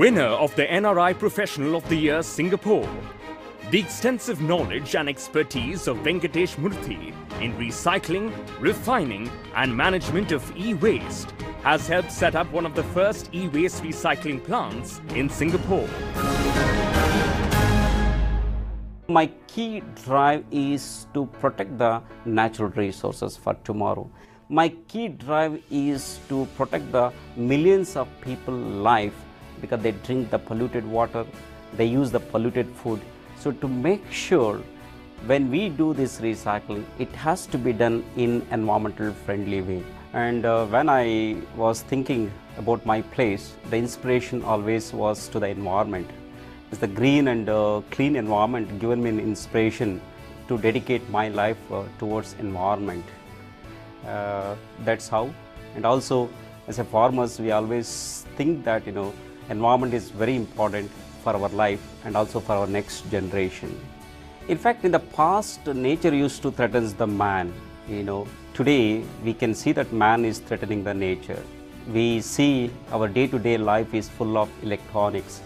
Winner of the NRI Professional of the Year Singapore. The extensive knowledge and expertise of Venkatesha Murthy in recycling, refining and management of e-waste has helped set up one of the first e-waste recycling plants in Singapore. My key drive is to protect the natural resources for tomorrow. My key drive is to protect the millions of people's life because they drink the polluted water, they use the polluted food. So to make sure when we do this recycling, it has to be done in environmental friendly way. And when I was thinking about my place, the inspiration always was to the environment. It's the green and clean environment given me an inspiration to dedicate my life towards environment. That's how. And also as a farmers, we always think that environment is very important for our life and also for our next generation. In fact, in the past, nature used to threaten the man. Today we can see that man is threatening the nature. We see our day-to-day life is full of electronics.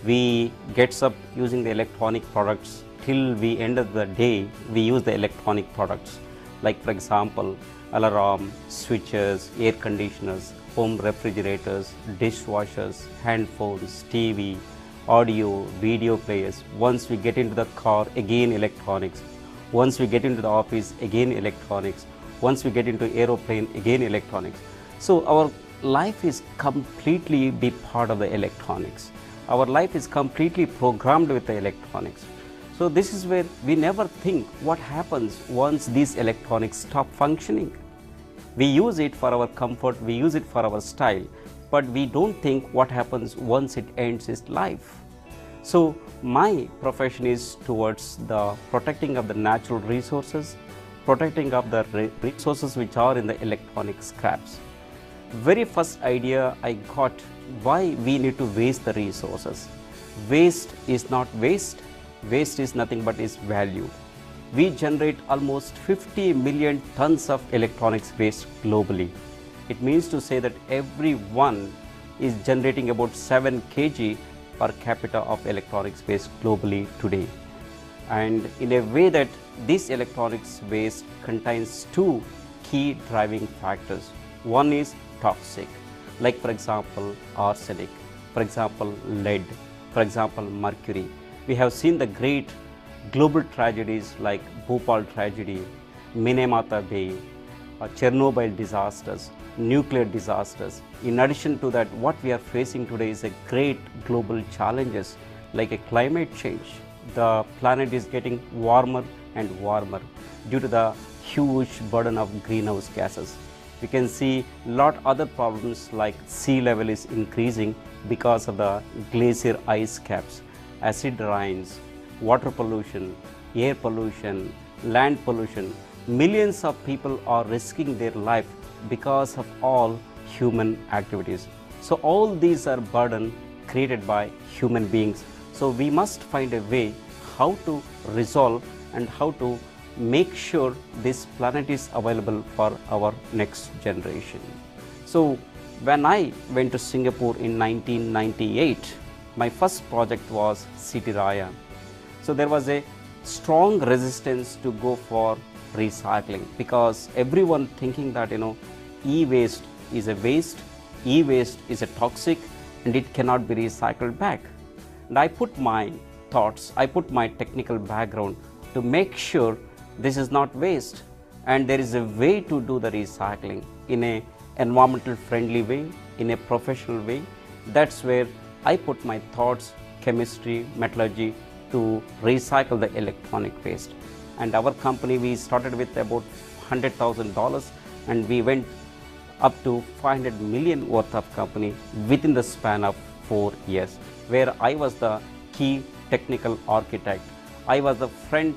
We get up using the electronic products till we end of the day. We use the electronic products like, for example, alarm, switches, air conditioners, home refrigerators, dishwashers, hand phones, TV, audio, video players. Once we get into the car, again electronics. Once we get into the office, again electronics. Once we get into aeroplane, again electronics. So our life is completely be part of the electronics. Our life is completely programmed with the electronics. So this is where we never think what happens once these electronics stop functioning. We use it for our comfort, we use it for our style, but we don't think what happens once it ends its life. So my profession is towards the protecting of the natural resources, protecting of the resources which are in the electronic scraps. Very first idea I got why we need to waste the resources. Waste is not waste. Waste is nothing but is value. We generate almost 50 million tons of electronics waste globally. It means to say that everyone is generating about 7 kg per capita of electronics waste globally today. And in a way that this electronics waste contains two key driving factors. One is toxic, like for example arsenic, for example lead, for example mercury. We have seen the great global tragedies like Bhopal tragedy, Minamata Bay, Chernobyl disasters, nuclear disasters. In addition to that, what we are facing today is a great global challenges like a climate change. The planet is getting warmer and warmer due to the huge burden of greenhouse gases. We can see a lot other problems like sea level is increasing because of the glacier ice caps, acid rains, water pollution, air pollution, land pollution. Millions of people are risking their life because of all human activities. So all these are burden created by human beings. So we must find a way how to resolve and how to make sure this planet is available for our next generation. So when I went to Singapore in 1998, my first project was City Raya. So there was a strong resistance to go for recycling because everyone thinking that e-waste is a waste, e-waste is a toxic and it cannot be recycled back. And I put my thoughts, I put my technical background to make sure this is not waste and there is a way to do the recycling in a environmental friendly way, in a professional way. That's where I put my thoughts, chemistry, metallurgy to recycle the electronic waste. And our company, we started with about $100,000 and we went up to 500 million worth of company within the span of 4 years, where I was the key technical architect. I was the front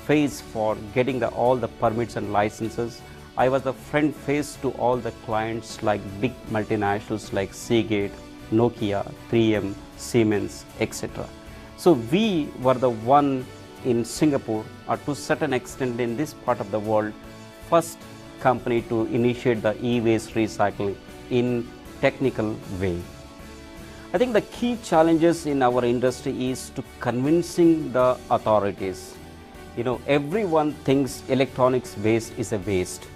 face for getting all the permits and licenses. I was the front face to all the clients like big multinationals like Seagate, Nokia, 3M, Siemens, etc. So we were the one in Singapore, or to a certain extent in this part of the world, first company to initiate the e-waste recycling in technical way. I think the key challenges in our industry is to convincing the authorities. Everyone thinks electronics waste is a waste,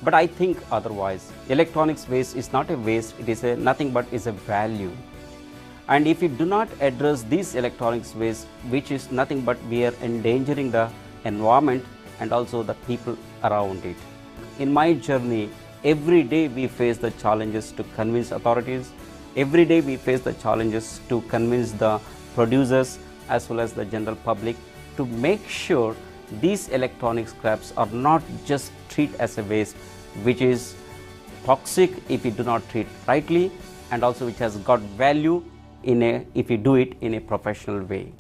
but I think otherwise. Electronics waste is not a waste, it is nothing but is a value. And if we do not address these electronics waste, which is nothing but we are endangering the environment and also the people around it. In my journey, every day we face the challenges to convince authorities. Every day we face the challenges to convince the producers as well as the general public to make sure these electronic scraps are not just treated as a waste, which is toxic if we do not treat rightly, and also which has got value if we do it in a professional way.